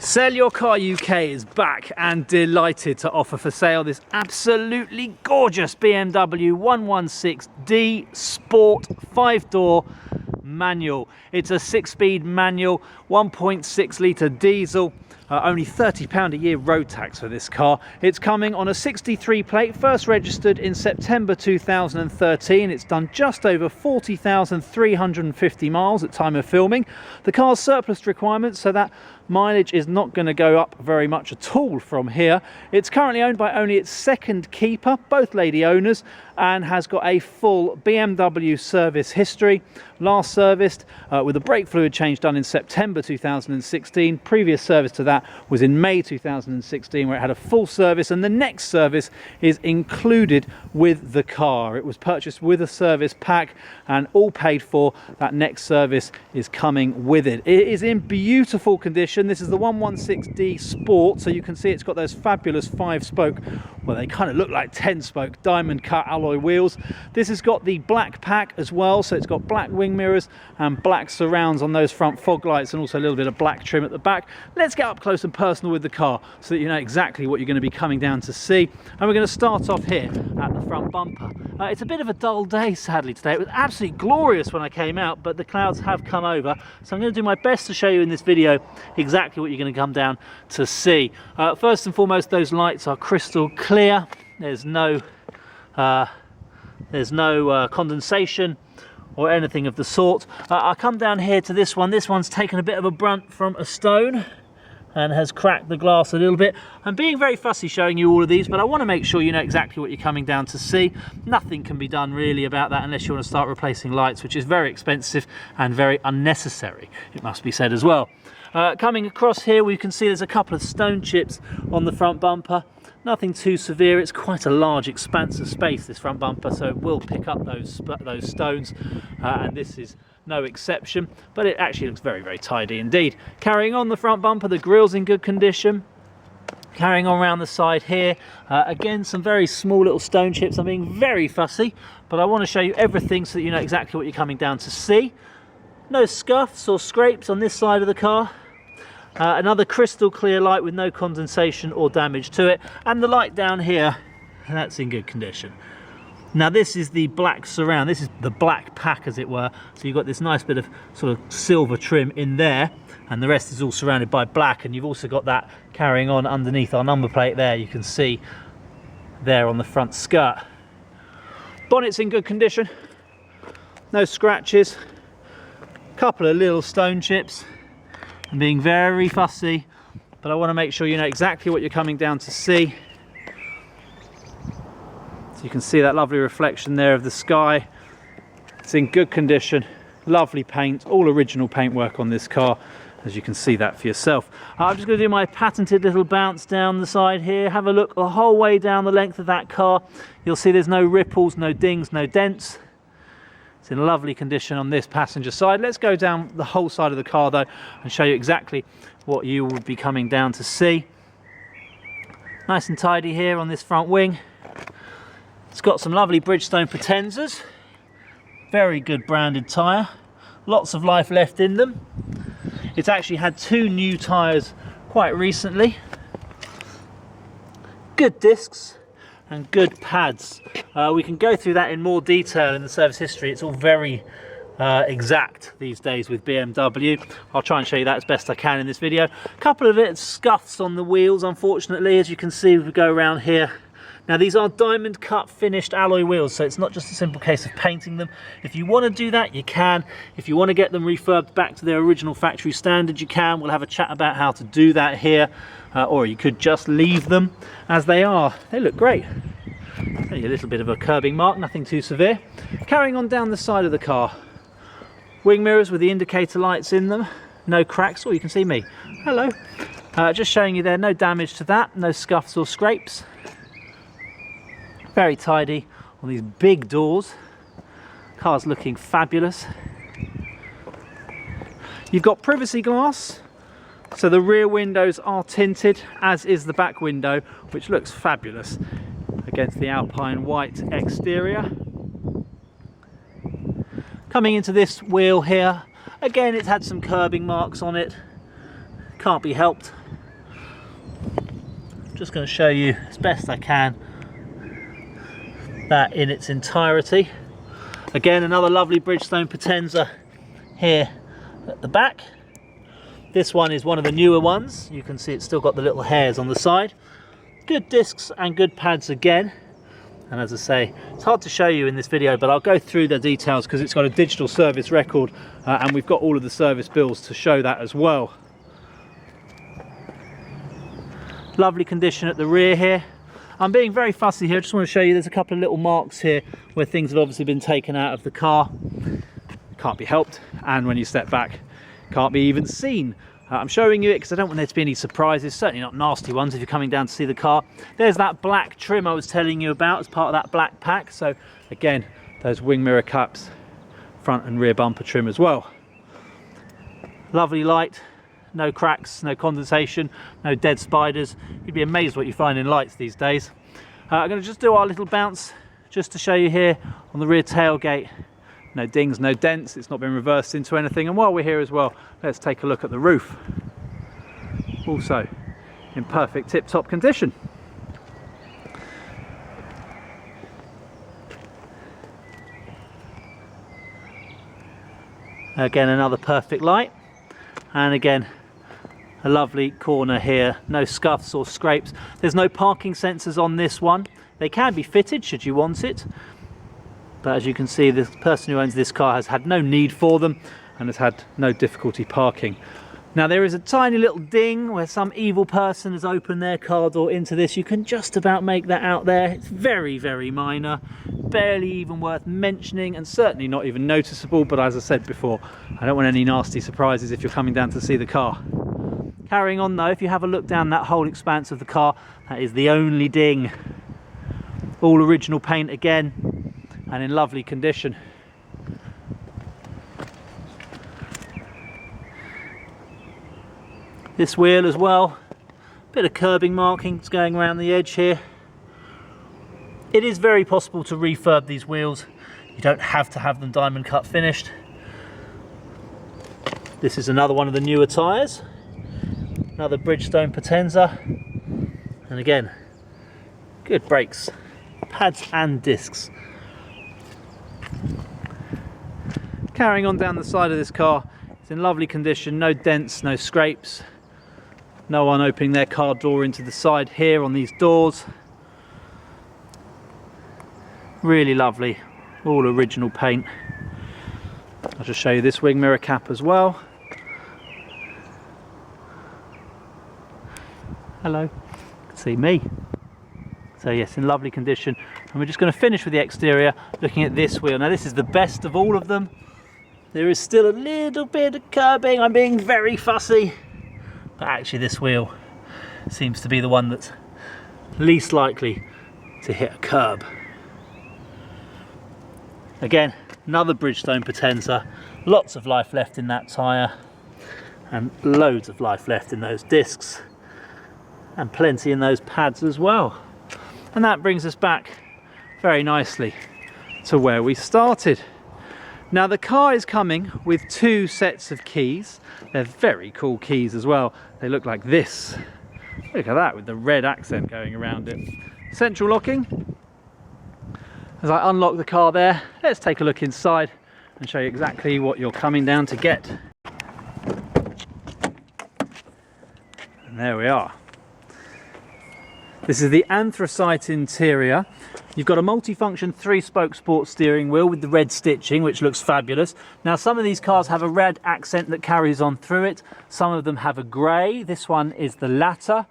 Sell Your Car UK is back and delighted to offer for sale this absolutely gorgeous BMW 116d Sport 5-door manual. It's a 6-speed manual, 1.6 litre diesel, only £30 a year road tax for this car. It's coming on a 63 plate, first registered in September 2013. It's done just over 40,350 miles at time of filming. The car's surplus requirements, so that mileage is not going to go up very much at all from here. It's currently owned by only its second keeper, both lady owners, and has got a full BMW service history. Last serviced with a brake fluid change done in September 2016. Previous service to that was in May 2016, where it had a full service, and the next service is included with the car. It was purchased with a service pack and all paid for. That next service is coming with it. It is in beautiful condition. This is the 116d Sport, so you can see it's got those fabulous 5-spoke, well, they kind of look like 10-spoke diamond cut alloy wheels. This has got the black pack as well, so it's got black wing mirrors and black surrounds on those front fog lights, and also a little bit of black trim at the back. Let's get up close and personal with the car so that you know exactly what you're going to be coming down to see. And we're going to start off here at the front bumper. It's a bit of a dull day, sadly, today. It was absolutely glorious when I came out, but the clouds have come over, so I'm going to do my best to show you in this video exactly what you're going to come down to see. First and foremost, those lights are crystal clear. There's no condensation or anything of the sort. I come down here to this one. This one's taken a bit of a brunt from a stone and has cracked the glass a little bit. I'm being very fussy showing you all of these, but I want to make sure you know exactly what you're coming down to see. Nothing can be done really about that unless you want to start replacing lights, which is very expensive and very unnecessary, it must be said as well. Coming across here, we can see there's a couple of stone chips on the front bumper. Nothing too severe. It's quite a large expanse of space, this front bumper, so it will pick up those stones, and this is no exception, but it actually looks very, very tidy indeed. Carrying on the front bumper, the grille's in good condition. Carrying on around the side here, again, some very small little stone chips. I'm being very fussy, but I want to show you everything so that you know exactly what you're coming down to see. No scuffs or scrapes on this side of the car. Another crystal clear light with no condensation or damage to it, and the light down here, that's in good condition. Now this is the black surround, this is the black pack as it were, so you've got this nice bit of sort of silver trim in there, and the rest is all surrounded by black, and you've also got that carrying on underneath our number plate there, you can see there on the front skirt. Bonnet's in good condition, no scratches, couple of little stone chips. I'm being very fussy, but I want to make sure you know exactly what you're coming down to see. So you can see that lovely reflection there of the sky. It's in good condition, lovely paint, all original paintwork on this car, as you can see that for yourself. I'm just going to do my patented little bounce down the side here. Have a look the whole way down the length of that car. You'll see there's no ripples, no dings, no dents. It's in lovely condition on this passenger side. Let's go down the whole side of the car though and show you exactly what you will be coming down to see. Nice and tidy here on this front wing. It's got some lovely Bridgestone Potenzas. Very good branded tyre. Lots of life left in them. It's actually had 2 new tyres quite recently. Good discs and good pads. We can go through that in more detail in the service history. It's all very exact these days with BMW. I'll try and show you that as best I can in this video. A couple of scuffs on the wheels, unfortunately, as you can see if we go around here. Now these are diamond cut finished alloy wheels, so it's not just a simple case of painting them. If you want to do that, you can. If you want to get them refurbed back to their original factory standard, you can. We'll have a chat about how to do that here. Or you could just leave them as they are. They look great. Only a little bit of a curbing mark, nothing too severe. Carrying on down the side of the car. Wing mirrors with the indicator lights in them. No cracks. Oh, you can see me. Hello. Just showing you there, no damage to that. No scuffs or scrapes. Very tidy on these big doors. Car's looking fabulous. You've got privacy glass. So the rear windows are tinted, as is the back window, which looks fabulous against the alpine white exterior. Coming into this wheel here, again it's had some curbing marks on it, can't be helped. just going to show you as best I can that in its entirety. Again, another lovely Bridgestone Potenza here at the back. This one is one of the newer ones. You can see it's still got the little hairs on the side. Good discs and good pads again. And as I say, it's hard to show you in this video, but I'll go through the details because it's got a digital service record and we've got all of the service bills to show that as well. Lovely condition at the rear here. I'm being very fussy here. I just want to show you there's a couple of little marks here where things have obviously been taken out of the car. Can't be helped, and when you step back, can't be even seen. I'm showing you it because I don't want there to be any surprises, certainly not nasty ones if you're coming down to see the car. There's that black trim I was telling you about as part of that black pack. So again, those wing mirror caps, front and rear bumper trim as well. Lovely light, no cracks, no condensation, no dead spiders. You'd be amazed what you find in lights these days. I'm going to just do our little bounce just to show you here on the rear tailgate. No dings, no dents, it's not been reversed into anything. And while we're here as well, let's take a look at the roof. Also in perfect tip-top condition. Again, another perfect light. And again, a lovely corner here. No scuffs or scrapes. There's no parking sensors on this one. They can be fitted should you want it. But as you can see, the person who owns this car has had no need for them and has had no difficulty parking. Now there is a tiny little ding where some evil person has opened their car door into this. You can just about make that out there. It's very, very minor, barely even worth mentioning and certainly not even noticeable. But as I said before, I don't want any nasty surprises if you're coming down to see the car. Carrying on though, if you have a look down that whole expanse of the car, that is the only ding. All original paint again. And in lovely condition. This wheel as well, bit of curbing markings going around the edge here. It is very possible to refurb these wheels. You don't have to have them diamond cut finished. This is another one of the newer tyres. Another Bridgestone Potenza. And again, good brakes, pads and discs. Carrying on down the side of this car, it's in lovely condition, no dents, no scrapes, no one opening their car door into the side here on these doors. Really lovely, all original paint. I'll just show you this wing mirror cap as well. Hello, you can see me. So yes, in lovely condition. And we're just going to finish with the exterior, looking at this wheel. Now this is the best of all of them. There is still a little bit of curbing. I'm being very fussy. But actually this wheel seems to be the one that's least likely to hit a curb. Again, another Bridgestone Potenza. Lots of life left in that tyre. And loads of life left in those discs. And plenty in those pads as well. And that brings us back very nicely to where we started. Now the car is coming with two sets of keys. They're very cool keys as well. They look like this. Look at that with the red accent going around it. Central locking. As I unlock the car there, let's take a look inside and show you exactly what you're coming down to get. And there we are. This is the anthracite interior. You've got a multifunction 3-spoke sports steering wheel with the red stitching, which looks fabulous. Now some of these cars have a red accent that carries on through it. Some of them have a grey. This one is the latter.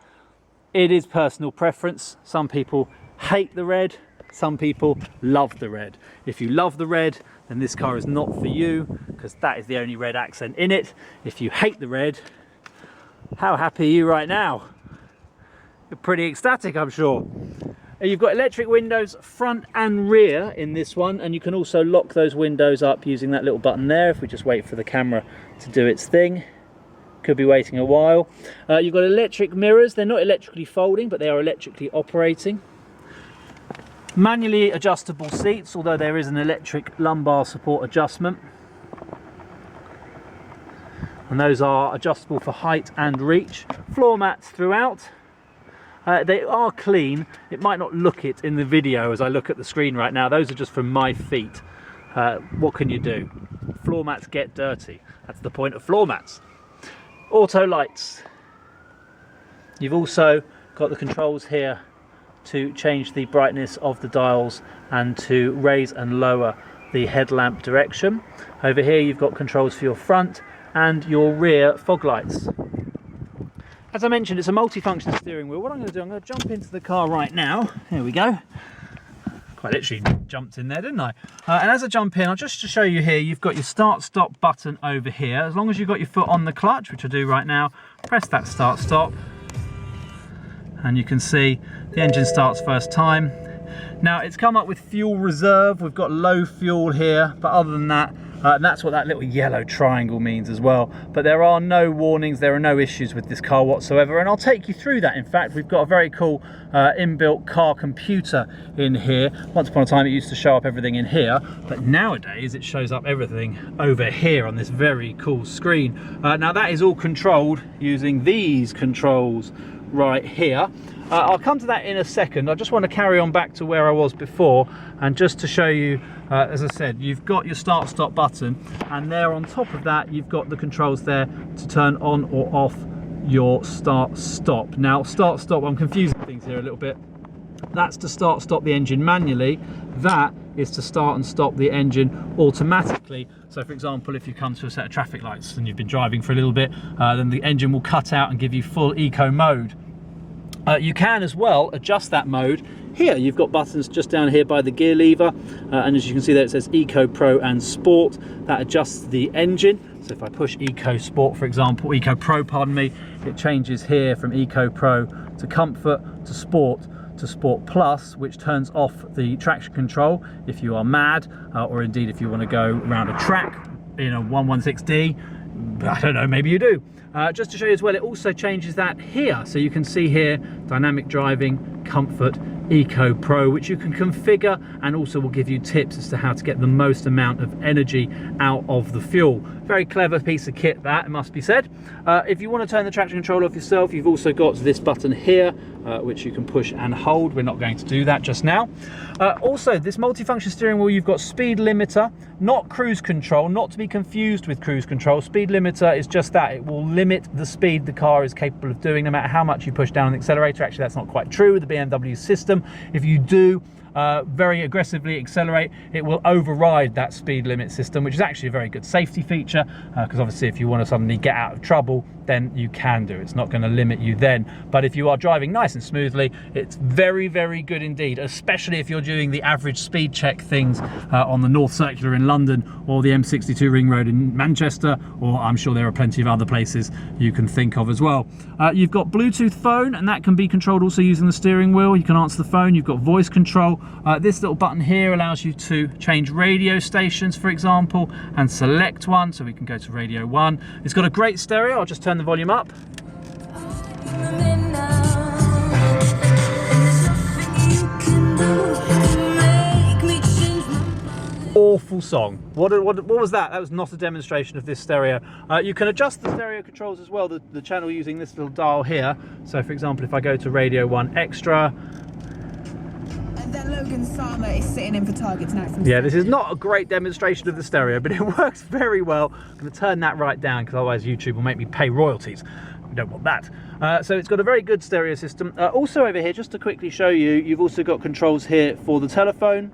It is personal preference. Some people hate the red. Some people love the red. If you love the red, then this car is not for you, because that is the only red accent in it. If you hate the red, how happy are you right now? You're pretty ecstatic, I'm sure. You've got electric windows front and rear in this one, and you can also lock those windows up using that little button there if we just wait for the camera to do its thing. Could be waiting a while. You've got electric mirrors. They're not electrically folding, but they are electrically operating. Manually adjustable seats, although there is an electric lumbar support adjustment. And those are adjustable for height and reach. Floor mats throughout. They are clean. It might not look it in the video as I look at the screen right now. Those are just from my feet. What can you do? Floor mats get dirty. That's the point of floor mats. Auto lights. You've also got the controls here to change the brightness of the dials and to raise and lower the headlamp direction. Over here you've got controls for your front and your rear fog lights. As I mentioned, it's a multifunction steering wheel. What I'm going to do, I'm going to jump into the car right now. Here we go. Quite literally jumped in there, didn't I? And as I jump in, just to show you here, you've got your start-stop button over here. As long as you've got your foot on the clutch, which I do right now, press that start-stop. And you can see the engine starts first time. Now it's come up with fuel reserve. We've got low fuel here, but other than that, that's what that little yellow triangle means as well. But there are no warnings, there are no issues with this car whatsoever, and I'll take you through that. In fact, we've got a very cool inbuilt car computer in here. Once upon a time it used to show up everything in here, but nowadays it shows up everything over here on this very cool screen. Now that is all controlled using these controls right here. I'll come to that in a second. I just want to carry on back to where I was before, and just to show you, as I said, you've got your start stop button, and there on top of that you've got the controls there to turn on or off your start stop. Now start stop, I'm confusing things here a little bit. That's to start stop the engine manually. That is to start and stop the engine automatically. So for example, if you come to a set of traffic lights and you've been driving for a little bit, then the engine will cut out and give you full eco mode. You can as well adjust that mode. Here you've got buttons just down here by the gear lever, and as you can see there it says Eco Pro and Sport. That adjusts the engine. So if I push Eco Sport, for example, Eco Pro, pardon me, it changes here from Eco Pro to Comfort to Sport Plus, which turns off the traction control if you are mad, or indeed if you want to go around a track in a 116d. I don't know, maybe you do. Just to show you as well, it also changes that here. So you can see here, dynamic driving, comfort, Eco Pro, which you can configure, and also will give you tips as to how to get the most amount of energy out of the fuel. Very clever piece of kit that, it must be said. If you want to turn the traction control off yourself, you've also got this button here, which you can push and hold. We're not going to do that just now. Also, this multifunction steering wheel, you've got speed limiter, not cruise control, not to be confused with cruise control. Speed limiter is just that. It will limit the speed the car is capable of doing no matter how much you push down on the accelerator. Actually, that's not quite true with the BMW system. If you do very aggressively accelerate, it will override that speed limit system, which is actually a very good safety feature, because obviously if you want to suddenly get out of trouble, then you can do. It's not going to limit you then. But if you are driving nice and smoothly, it's very, very good indeed, especially if you're doing the average speed check things on the North Circular in London, or the M62 Ring Road in Manchester, or I'm sure there are plenty of other places you can think of as well. You've got Bluetooth phone, and that can be controlled also using the steering wheel. You can answer the phone. You've got voice control. This little button here allows you to change radio stations, for example, and select one, so we can go to Radio 1. It's got a great stereo. I'll just turn the volume up. Awful song. What was that? That was not a demonstration of this stereo. You can adjust the stereo controls as well, the channel, using this little dial here. So for example, if I go to Radio 1 Extra, that Logan Sama is sitting in for targets now. Yeah, this is not a great demonstration of the stereo, but it works very well. I'm going to turn that right down because otherwise YouTube will make me pay royalties. We don't want that. So it's got a very good stereo system. Also over here, just to quickly show you, you've also got controls here for the telephone.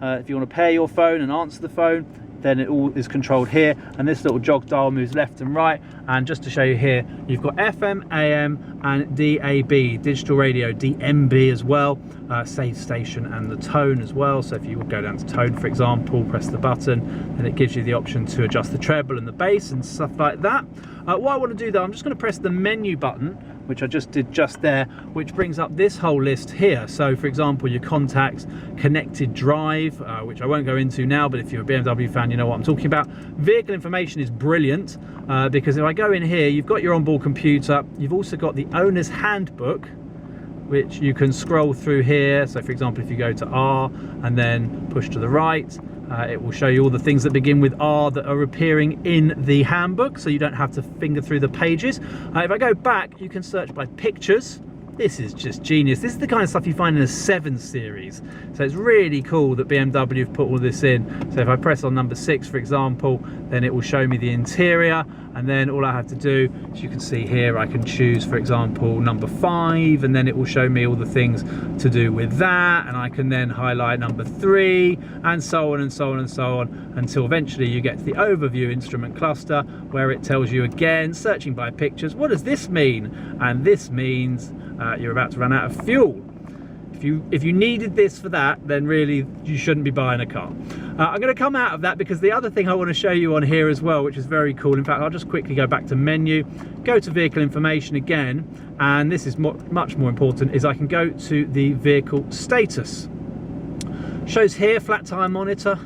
If you want to pair your phone and answer the phone, then it all is controlled here, and this little jog dial moves left and right. And just to show you here, you've got FM, AM and DAB, digital radio, DMB as well, save station and the tone as well. So if you would go down to tone, for example, press the button, and it gives you the option to adjust the treble and the bass and stuff like that. What I want to do though, I'm just going to press the menu button, which I just did just there, which brings up this whole list here. So for example, your contacts, connected drive, which I won't go into now, but if you're a BMW fan, you know what I'm talking about. Vehicle information is brilliant, because if I go in here, you've got your onboard computer, you've also got the owner's handbook, which you can scroll through here. So for example, if you go to R and then push to the right, it will show you all the things that begin with R that are appearing in the handbook, so you don't have to finger through the pages. If I go back, you can search by pictures, This is just genius. This is the kind of stuff you find in a 7 Series. So it's really cool that BMW have put all this in. So if I press on number 6, for example, then it will show me the interior. And then all I have to do, as you can see here, I can choose, for example, number 5, and then it will show me all the things to do with that. And I can then highlight number 3, and so on and so on and so on, until eventually you get to the overview instrument cluster, where it tells you again, searching by pictures, what does this mean? And this means you're about to run out of fuel. If you needed this for that, then really you shouldn't be buying a car. I'm going to come out of that because the other thing I want to show you on here as well, which is very cool. In fact, I'll just quickly go back to menu, go to vehicle information again, and this is much more important, is I can go to the vehicle status. Shows here flat tire monitor,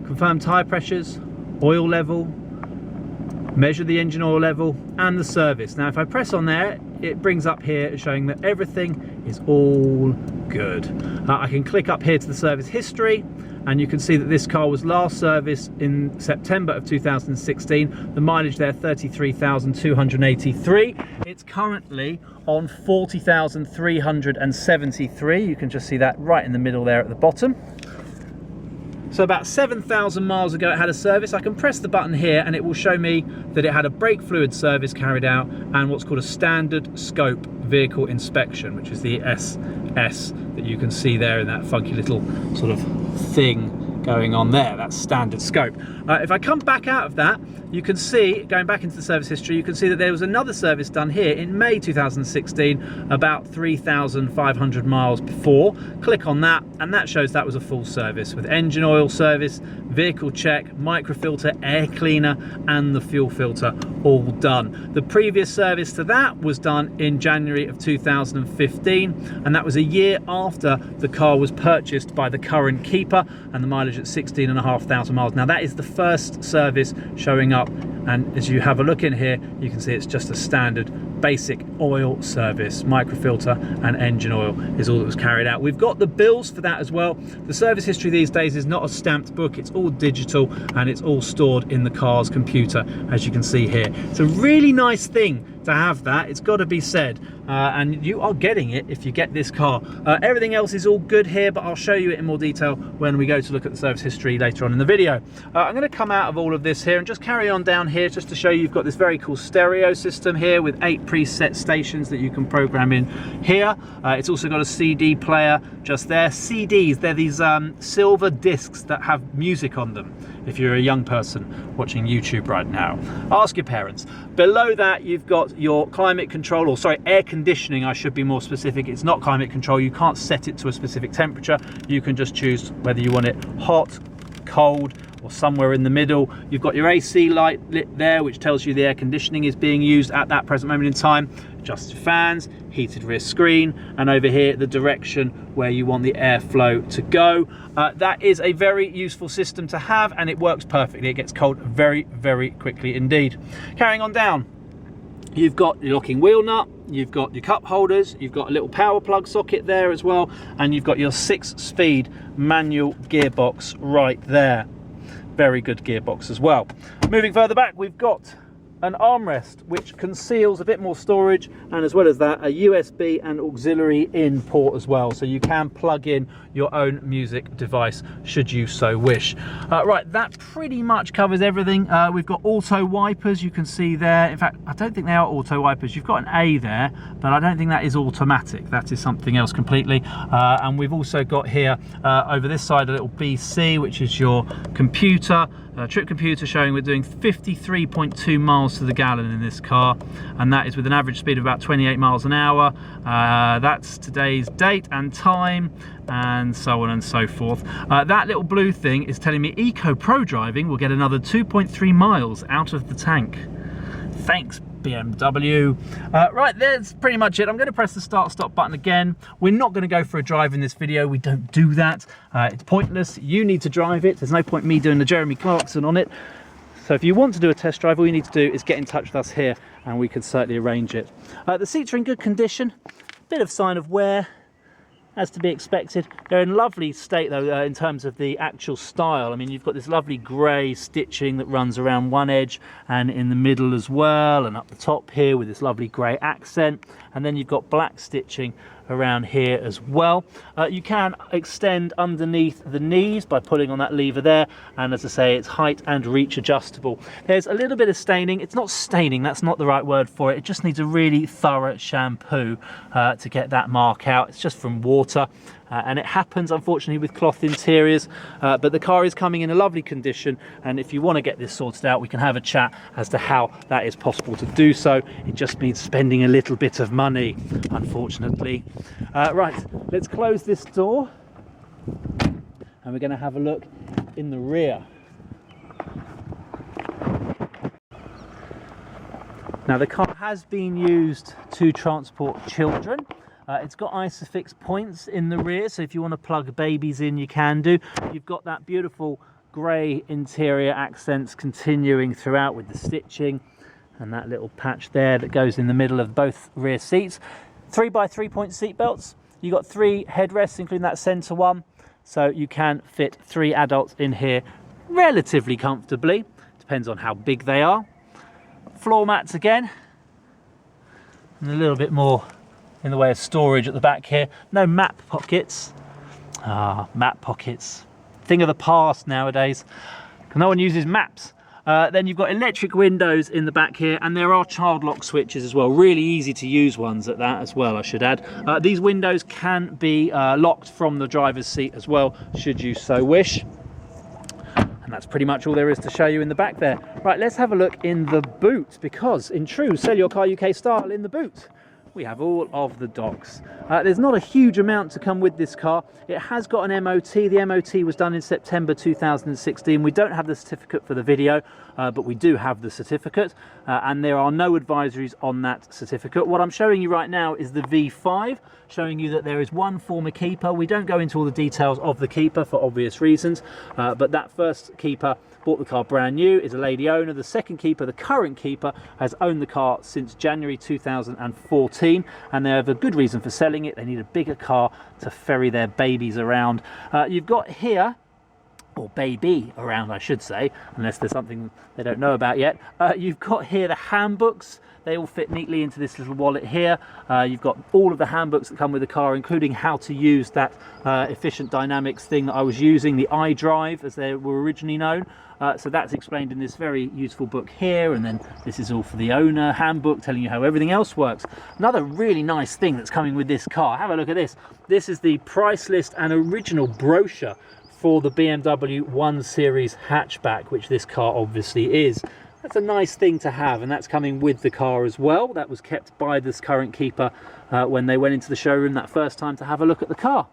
confirm tire pressures, oil level, measure the engine oil level, and the service. Now if I press on there, it brings up here showing that everything is all good. I can click up here to the service history, and you can see that this car was last serviced in September of 2016. The mileage there, 33,283. It's currently on 40,373. You can just see that right in the middle there at the bottom. So about 7,000 miles ago it had a service. I can press the button here and it will show me that it had a brake fluid service carried out and what's called a standard scope vehicle inspection, which is the SS that you can see there in that funky little sort of thing going on there. That's standard scope. If I come back out of that, you can see, going back into the service history, you can see that there was another service done here in May 2016, about 3,500 miles before. Click on that, and that shows that was a full service with engine oil service, vehicle check, microfilter, air cleaner, and the fuel filter all done. The previous service to that was done in January of 2015, and that was a year after the car was purchased by the current keeper, and the mileage at 16,500 miles. Now that is the first service showing up, and as you have a look in here, you can see it's just a standard basic oil service. Microfilter and engine oil is all that was carried out. We've got the bills for that as well. The service history these days is not a stamped book, it's all digital and it's all stored in the car's computer, as you can see here. It's a really nice thing to have that, it's got to be said, and you are getting it if you get this car. Everything else is all good here, but I'll show you it in more detail when we go to look at the service history later on in the video. I'm going to come out of all of this here and just carry on down here just to show you you've got this very cool stereo system here with 8 preset stations that you can program in here. It's also got a CD player just there. CDs, they're these silver discs that have music on them. If you're a young person watching YouTube right now, ask your parents. Below that you've got your climate control, or sorry, air conditioning, I should be more specific. It's not climate control, you can't set it to a specific temperature. You can just choose whether you want it hot, cold, or somewhere in the middle. You've got your AC light lit there, which tells you the air conditioning is being used at that present moment in time. Adjusted fans, heated rear screen, and over here the direction where you want the airflow to go. That is a very useful system to have, and it works perfectly. It gets cold very, very quickly indeed. Carrying on down, you've got your locking wheel nut, you've got your cup holders, you've got a little power plug socket there as well, and you've got your 6-speed manual gearbox right there. Very good gearbox as well. Moving further back, we've got an armrest which conceals a bit more storage, and as well as that, a USB and auxiliary in port as well, so you can plug in your own music device should you so wish. Right, that pretty much covers everything. We've got auto wipers, you can see there. In fact, I don't think they are auto wipers. You've got an A there, but I don't think that is automatic. That is something else completely. And we've also got here over this side a little BC, which is your computer, trip computer, showing we're doing 53.2 miles to the gallon in this car, and that is with an average speed of about 28 miles an hour. That's today's date and time, and so on and so forth. That little blue thing is telling me Eco Pro driving will get another 2.3 miles out of the tank. Thanks, BMW. Right, that's pretty much it. I'm going to press the start stop button again. We're not going to go for a drive in this video. We don't do that. It's pointless. You need to drive it. There's no point me doing the Jeremy Clarkson on it. So if you want to do a test drive, all you need to do is get in touch with us here and we can certainly arrange it. The seats are in good condition. Bit of sign of wear as to be expected. They're in lovely state though in terms of the actual style. I mean, you've got this lovely grey stitching that runs around one edge and in the middle as well, and up the top here with this lovely grey accent, and then you've got black stitching around here as well. You can extend underneath the knees by pulling on that lever there, and as I say, it's height and reach adjustable. There's a little bit of staining. It's not staining, that's not the right word for it. It just needs a really thorough shampoo to get that mark out. It's just from water. And it happens unfortunately with cloth interiors, but the car is coming in a lovely condition, and if you want to get this sorted out, we can have a chat as to how that is possible to do so. It just means spending a little bit of money, unfortunately. Right, let's close this door and we're going to have a look in the rear. Now, the car has been used to transport children. It's got Isofix points in the rear, so if you want to plug babies in, you can do. You've got that beautiful grey interior accents continuing throughout with the stitching and that little patch there that goes in the middle of both rear seats. 3x3 point seat belts. You've got 3 headrests, including that centre one, so you can fit 3 adults in here relatively comfortably. Depends on how big they are. Floor mats again, and a little bit more in the way of storage at the back here. No map pockets. Map pockets, thing of the past nowadays. No one uses maps. Then you've got electric windows in the back here, and there are child lock switches as well. Really easy to use ones at that as well, I should add. These windows can be locked from the driver's seat as well, should you so wish. And that's pretty much all there is to show you in the back there. Right, let's have a look in the boot, because in true Sell Your Car UK style, in the boot we have all of the docs. There's not a huge amount to come with this car. It has got an MOT. The MOT was done in September 2016. We don't have the certificate for the video, but we do have the certificate, and there are no advisories on that certificate. What I'm showing you right now is the V5, showing you that there is one former keeper. We don't go into all the details of the keeper for obvious reasons, but that first keeper bought the car brand new, is a lady owner. The second keeper, the current keeper, has owned the car since January 2014, and they have a good reason for selling it. They need a bigger car to ferry their babies around. You've got here, or baby around I should say, unless there's something they don't know about yet. You've got here the handbooks. They all fit neatly into this little wallet here. You've got all of the handbooks that come with the car, including how to use that efficient dynamics thing that I was using, the iDrive as they were originally known. So that's explained in this very useful book here, and then this is all for the owner handbook, telling you how everything else works. Another really nice thing that's coming with this car, have a look at this. This is the price list and original brochure for the BMW 1 Series hatchback, which this car obviously is. That's a nice thing to have, and that's coming with the car as well. That was kept by this current keeper when they went into the showroom that first time to have a look at the car.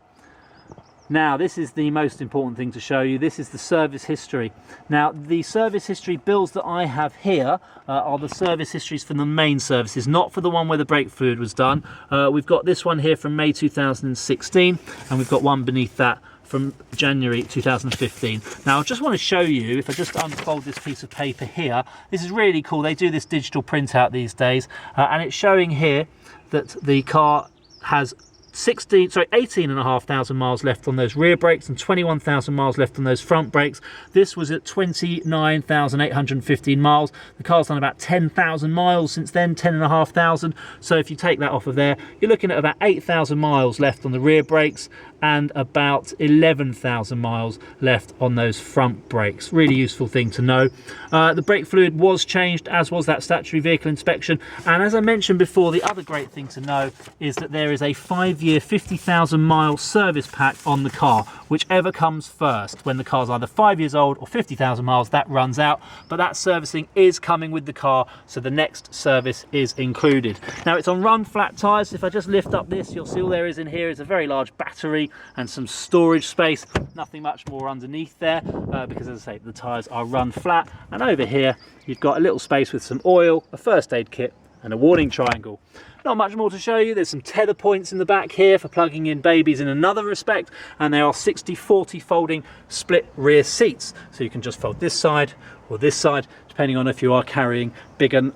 Now, this is the most important thing to show you. This is the service history. Now, the service history bills that I have here are the service histories from the main services, not for the one where the brake fluid was done. We've got this one here from May 2016, and we've got one beneath that from January 2015. Now, I just want to show you, if I just unfold this piece of paper here, this is really cool. They do this digital printout these days, and it's showing here that the car has 18,500 miles left on those rear brakes and 21,000 miles left on those front brakes. This was at 29,815 miles. The car's done about 10,000 miles since then, 10,500. So if you take that off of there, you're looking at about 8,000 miles left on the rear brakes and about 11,000 miles left on those front brakes. Really useful thing to know. The brake fluid was changed, as was that statutory vehicle inspection. And as I mentioned before, the other great thing to know is that there is a 5-year 50,000 mile service pack on the car, whichever comes first. When the car's either 5 years old or 50,000 miles, that runs out, but that servicing is coming with the car, so the next service is included. Now, it's on run flat tyres. If I just lift up this, you'll see all there is in here is a very large battery and some storage space. Nothing much more underneath there because, as I say, the tyres are run flat. And over here you've got a little space with some oil, a first aid kit and a warning triangle. Not much more to show you. There's some tether points in the back here for plugging in babies in another respect, and there are 60/40 folding split rear seats, so you can just fold this side or this side depending on if you are carrying bigger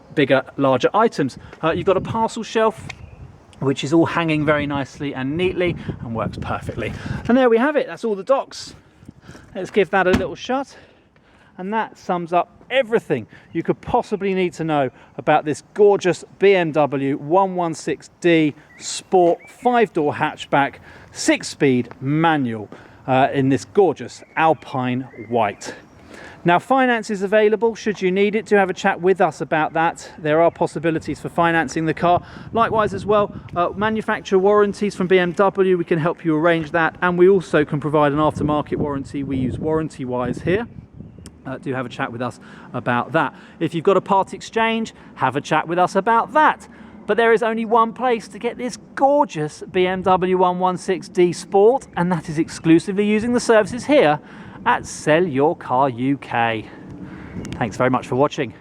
larger items. You've got a parcel shelf which is all hanging very nicely and neatly and works perfectly. And there we have it, that's all the docs. Let's give that a little shut. And that sums up everything you could possibly need to know about this gorgeous BMW 116d Sport 5-door hatchback, 6-speed manual in this gorgeous Alpine white. Now, finance is available should you need it. Do have a chat with us about that. There are possibilities for financing the car. Likewise as well, manufacturer warranties from BMW, we can help you arrange that, and we also can provide an aftermarket warranty. We use WarrantyWise here. Do have a chat with us about that. If you've got a part exchange, have a chat with us about that. But there is only one place to get this gorgeous BMW 116d Sport, and that is exclusively using the services here at SellYourCarUK. Thanks very much for watching.